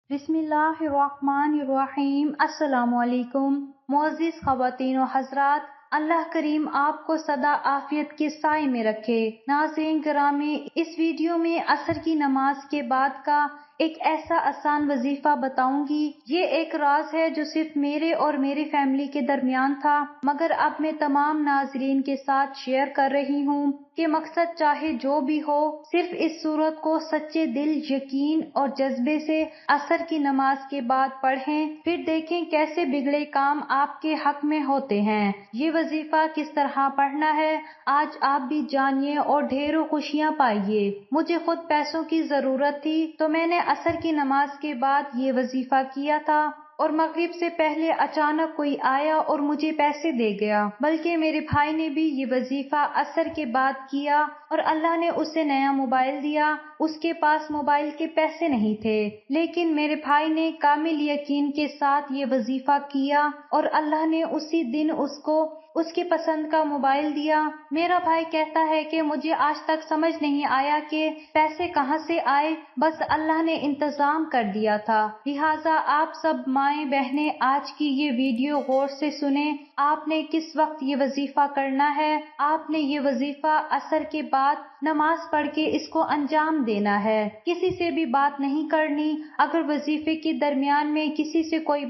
بسم اللہ الرحمن الرحیم۔ السلام علیکم معزز خواتین و حضرات، اللہ کریم آپ کو سدا عافیت کے سائے میں رکھے۔ ناظرین گرامی، اس ویڈیو میں عصر کی نماز کے بعد کا ایک ایسا آسان وظیفہ بتاؤں گی۔ یہ ایک راز ہے جو صرف میرے اور میری فیملی کے درمیان تھا، مگر اب میں تمام ناظرین کے ساتھ شیئر کر رہی ہوں کہ مقصد چاہے جو بھی ہو، صرف اس صورت کو سچے دل، یقین اور جذبے سے عصر کی نماز کے بعد پڑھیں، پھر دیکھیں کیسے بگڑے کام آپ کے حق میں ہوتے ہیں۔ یہ وظیفہ کس طرح پڑھنا ہے آج آپ بھی جانیے اور ڈھیروں خوشیاں پائیے۔ مجھے خود پیسوں کی ضرورت تھی تو میں نے عصر کی نماز کے بعد یہ وظیفہ کیا تھا، اور مغرب سے پہلے اچانک کوئی آیا اور مجھے پیسے دے گیا، بلکہ میرے بھائی نے بھی یہ وظیفہ عصر کے بعد کیا اور اللہ نے اسے نیا موبائل دیا۔ اس کے پاس موبائل کے پیسے نہیں تھے، لیکن میرے بھائی نے کامل یقین کے ساتھ یہ وظیفہ کیا اور اللہ نے اسی دن اس کو اس کی پسند کا موبائل دیا۔ میرا بھائی کہتا ہے کہ مجھے آج تک سمجھ نہیں آیا کہ پیسے کہاں سے آئے، بس اللہ نے انتظام کر دیا تھا۔ لہٰذا آپ سب مائیں بہنیں آج کی یہ ویڈیو غور سے سنیں۔ آپ نے کس وقت یہ وظیفہ کرنا ہے؟ آپ نے یہ وظیفہ عصر کے بعد نماز پڑھ کے اس کو انجام دینا ہے۔ کسی سے بھی بات نہیں کرنی۔ اگر وظیفے کے درمیان میں کسی سے کوئی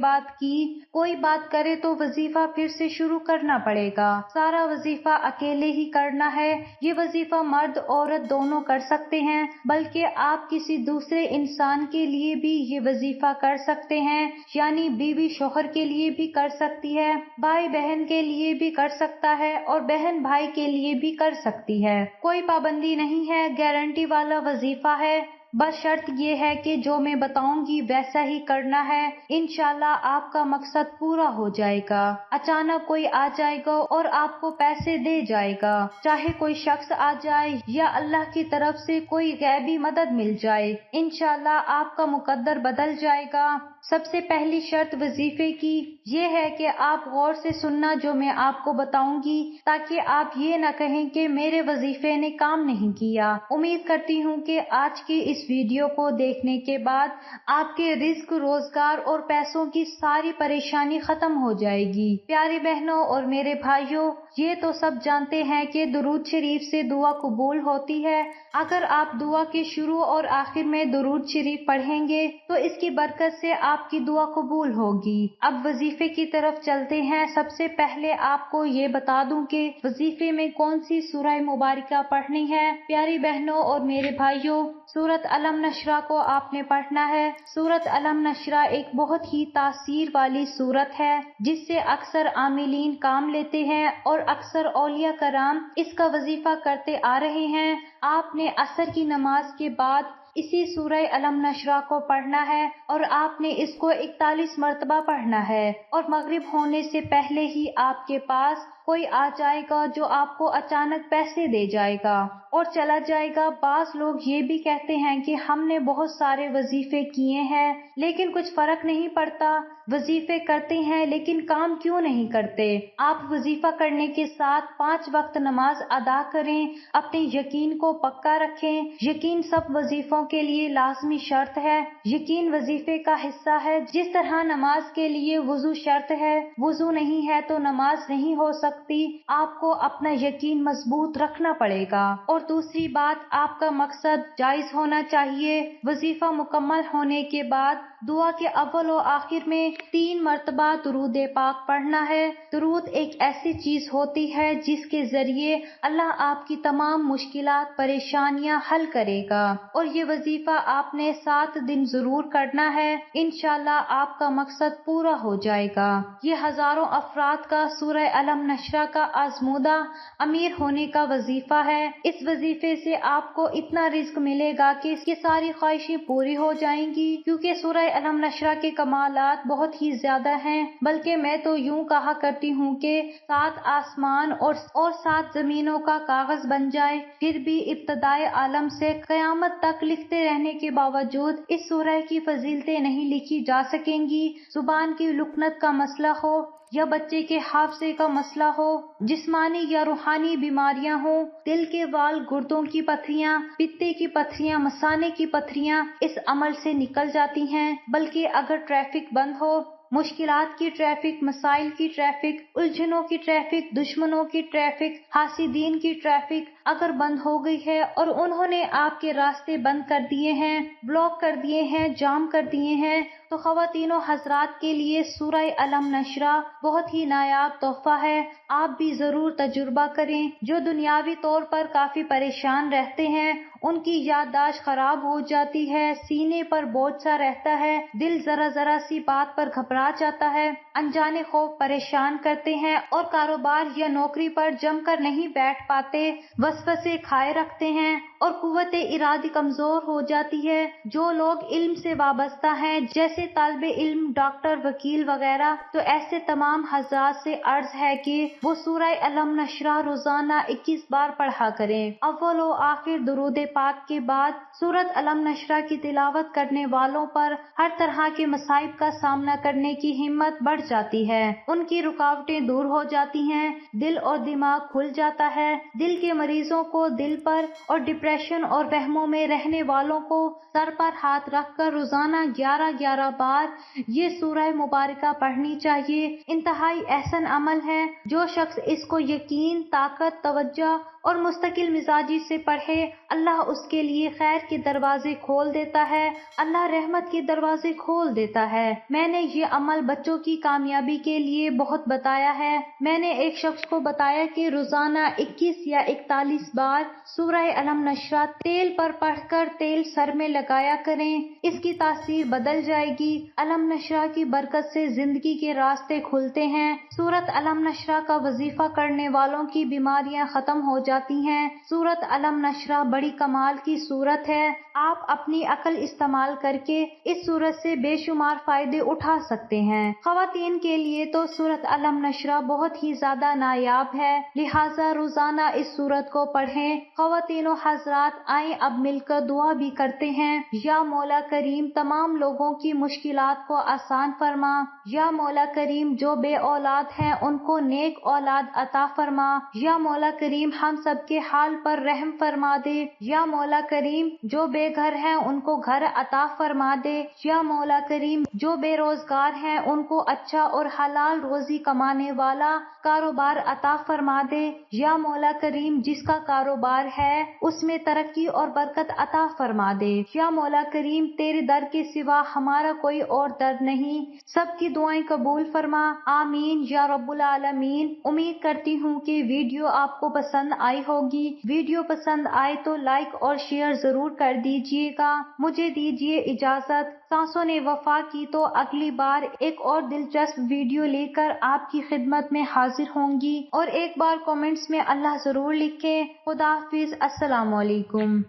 بات کرے تو وظیفہ پھر سے شروع کرنا پڑے گا۔ سارا وظیفہ اکیلے ہی کرنا ہے۔ یہ وظیفہ مرد عورت دونوں کر سکتے ہیں، بلکہ آپ کسی دوسرے انسان کے لیے بھی یہ وظیفہ کر سکتے ہیں، یعنی بیوی شوہر کے لیے بھی کر سکتی ہے، بھائی بہن کے لیے بھی کر سکتا ہے اور بہن بھائی کے لیے بھی کر سکتی ہے۔ کوئی پابندی نہیں ہے، گارنٹی والا وظیفہ ہے۔ بس شرط یہ ہے کہ جو میں بتاؤں گی ویسا ہی کرنا ہے، انشاءاللہ آپ کا مقصد پورا ہو جائے گا۔ اچانک کوئی آ جائے گا اور آپ کو پیسے دے جائے گا، چاہے کوئی شخص آ جائے یا اللہ کی طرف سے کوئی غیبی مدد مل جائے، انشاءاللہ آپ کا مقدر بدل جائے گا۔ سب سے پہلی شرط وظیفے کی یہ ہے کہ آپ غور سے سننا جو میں آپ کو بتاؤں گی، تاکہ آپ یہ نہ کہیں کہ میرے وظیفے نے کام نہیں کیا۔ امید کرتی ہوں کہ آج کی اس ویڈیو کو دیکھنے کے بعد آپ کے رزق، روزگار اور پیسوں کی ساری پریشانی ختم ہو جائے گی۔ پیاری بہنوں اور میرے بھائیوں، یہ تو سب جانتے ہیں کہ درود شریف سے دعا قبول ہوتی ہے۔ اگر آپ دعا کے شروع اور آخر میں درود شریف پڑھیں گے تو اس کی برکت سے آپ کی دعا قبول ہوگی۔ اب وظیفے کی طرف چلتے ہیں۔ سب سے پہلے آپ کو یہ بتا دوں کہ وظیفے میں کون سی سورہ مبارکہ پڑھنی ہے۔ پیاری بہنوں اور میرے بھائیوں، سورۃ الم نشرہ کو آپ نے پڑھنا ہے۔ سورۃ الم نشرہ ایک بہت ہی تاثیر والی سورت ہے، جس سے اکثر عاملین کام لیتے ہیں اور اکثر اولیاء کرام اس کا وظیفہ کرتے آ رہے ہیں۔ آپ نے عصر کی نماز کے بعد اسی سورہ الم نشرہ کو پڑھنا ہے اور آپ نے اس کو 41 مرتبہ پڑھنا ہے، اور مغرب ہونے سے پہلے ہی آپ کے پاس کوئی آ جائے گا جو آپ کو اچانک پیسے دے جائے گا اور چلا جائے گا۔ بعض لوگ یہ بھی کہتے ہیں کہ ہم نے بہت سارے وظیفے کیے ہیں لیکن کچھ فرق نہیں پڑتا، وظیفے کرتے ہیں لیکن کام کیوں نہیں کرتے؟ آپ وظیفہ کرنے کے ساتھ 5 وقت نماز ادا کریں، اپنے یقین کو پکا رکھیں۔ یقین سب وظیفوں کے لیے لازمی شرط ہے۔ یقین وظیفے کا حصہ ہے، جس طرح نماز کے لیے وضو شرط ہے۔ وضو نہیں ہے تو نماز نہیں ہو سکتی۔ آپ کو اپنا یقین مضبوط رکھنا پڑے گا۔ اور دوسری بات، آپ کا مقصد جائز ہونا چاہیے۔ وظیفہ مکمل ہونے کے بعد دعا کے اول و آخر میں 3 مرتبہ درود پاک پڑھنا ہے۔ درود ایک ایسی چیز ہوتی ہے جس کے ذریعے اللہ آپ کی تمام مشکلات، پریشانیاں حل کرے گا، اور یہ وظیفہ آپ نے 7 دن ضرور کرنا ہے۔ انشاءاللہ آپ کا مقصد پورا ہو جائے گا۔ یہ ہزاروں افراد کا سورہ الم نشرہ کا آزمودہ امیر ہونے کا وظیفہ ہے۔ اس وظیفے سے آپ کو اتنا رزق ملے گا کہ اس کی ساری خواہشیں پوری ہو جائیں گی، کیونکہ سورہ الم نشرہ کے کمالات بہت ہی زیادہ ہیں۔ بلکہ میں تو یوں کہا کرتی ہوں کہ 7 آسمان اور 7 زمینوں کا کاغذ بن جائے، پھر بھی ابتدائے عالم سے قیامت تک لکھتے رہنے کے باوجود اس سورہ کی فضیلتیں نہیں لکھی جا سکیں گی۔ زبان کی لکنت کا مسئلہ ہو یا بچے کے حافظے کا مسئلہ ہو، جسمانی یا روحانی بیماریاں ہوں، دل کے وال، گردوں کی پتھریاں، پتے کی پتھریاں، مثانے کی پتھریاں اس عمل سے نکل جاتی ہیں۔ بلکہ اگر ٹریفک بند ہو، مشکلات کی ٹریفک، مسائل کی ٹریفک، الجھنوں کی ٹریفک، دشمنوں کی ٹریفک، حاسدین کی ٹریفک اگر بند ہو گئی ہے اور انہوں نے آپ کے راستے بند کر دیے ہیں، بلاک کر دیے ہیں، جام کر دیے ہیں، تو خواتین و حضرات کے لیے سورہ علم نشرہ بہت ہی نایاب تحفہ ہے۔ آپ بھی ضرور تجربہ کریں۔ جو دنیاوی طور پر کافی پریشان رہتے ہیں، ان کی یادداشت خراب ہو جاتی ہے، سینے پر بوجھ سا رہتا ہے، دل ذرا ذرا سی بات پر گھبرا جاتا ہے، انجانے خوف پریشان کرتے ہیں اور کاروبار یا نوکری پر جم کر نہیں بیٹھ پاتے، وسوسے کھائے رکھتے ہیں اور قوت ارادی کمزور ہو جاتی ہے۔ جو لوگ علم سے وابستہ ہیں، جیسے طالب علم، ڈاکٹر، وکیل وغیرہ، تو ایسے تمام حضرات سے عرض ہے کہ وہ سورہ علم نشرہ روزانہ 21 بار پڑھا کریں۔ اول و آخر درود پاک کے بعد سورۃ علم نشرہ کی تلاوت کرنے والوں پر ہر طرح کے مصائب کا سامنا کرنے کی ہمت بڑھ جاتی ہے، ان کی رکاوٹیں دور ہو جاتی ہیں، دل اور دماغ کھل جاتا ہے۔ دل کے مریضوں کو دل پر اور ڈپریشن اور وہموں میں رہنے والوں کو سر پر ہاتھ رکھ کر روزانہ 11 بار یہ سورہ مبارکہ پڑھنی چاہیے۔ انتہائی احسن عمل ہے۔ جو شخص اس کو یقین، طاقت، توجہ اور مستقل مزاجی سے پڑھے، اللہ اس کے لیے خیر کے دروازے کھول دیتا ہے، اللہ رحمت کے دروازے کھول دیتا ہے۔ میں نے یہ عمل بچوں کی کامیابی کے لیے بہت بتایا ہے۔ میں نے ایک شخص کو بتایا کہ روزانہ 21 یا 41 بار سورہ علم نشرہ تیل پر پڑھ کر تیل سر میں لگایا کریں، اس کی تاثیر بدل جائے گی۔ علم نشرہ کی برکت سے زندگی کے راستے کھلتے ہیں۔ سورۃ علم نشرہ کا وظیفہ کرنے والوں کی بیماریاں ختم ہو جاتی ہیں۔ سورۃ علم نشرہ بڑی کمال کی سورت ہے۔ آپ اپنی عقل استعمال کر کے اس سورت سے بے شمار فائدے اٹھا سکتے ہیں۔ خواتین کے لیے تو سورۃ علم نشرہ بہت ہی زیادہ نایاب ہے، لہٰذا روزانہ اس سورت کو پڑھیں۔ خواتین و حضرات، آئیں اب مل کر دعا بھی کرتے ہیں۔ یا مولا کریم، تمام لوگوں کی مشکلات کو آسان فرما۔ یا مولا کریم، جو بے اولاد ہیں ان کو نیک اولاد عطا فرما۔ یا مولا کریم، ہم سب کے حال پر رحم فرما دے۔ یا مولا کریم، جو بے گھر ہیں ان کو گھر عطا فرما دے۔ یا مولا کریم، جو بے روزگار ہیں ان کو اچھا اور حلال روزی کمانے والا کاروبار عطا فرما دے۔ یا مولا کریم، جس کا کاروبار ہے اس میں ترقی اور برکت عطا فرما دے۔ یا مولا کریم، تیرے در کے سوا ہمارا کوئی اور در نہیں، سب کی دعائیں قبول فرما، آمین یا رب العالمین۔ امید کرتی ہوں کہ ویڈیو آپ کو پسند آئی ہوگی۔ ویڈیو پسند آئے تو لائک اور شیئر ضرور کر دیجیے گا۔ مجھے دیجیے اجازت۔ سانسوں نے وفا کی تو اگلی بار ایک اور دلچسپ ویڈیو لے کر آپ کی خدمت میں حاضر ہوں گی، اور ایک بار کامنٹس میں اللہ ضرور لکھیں۔ خدا حافظ، السلام علیکم۔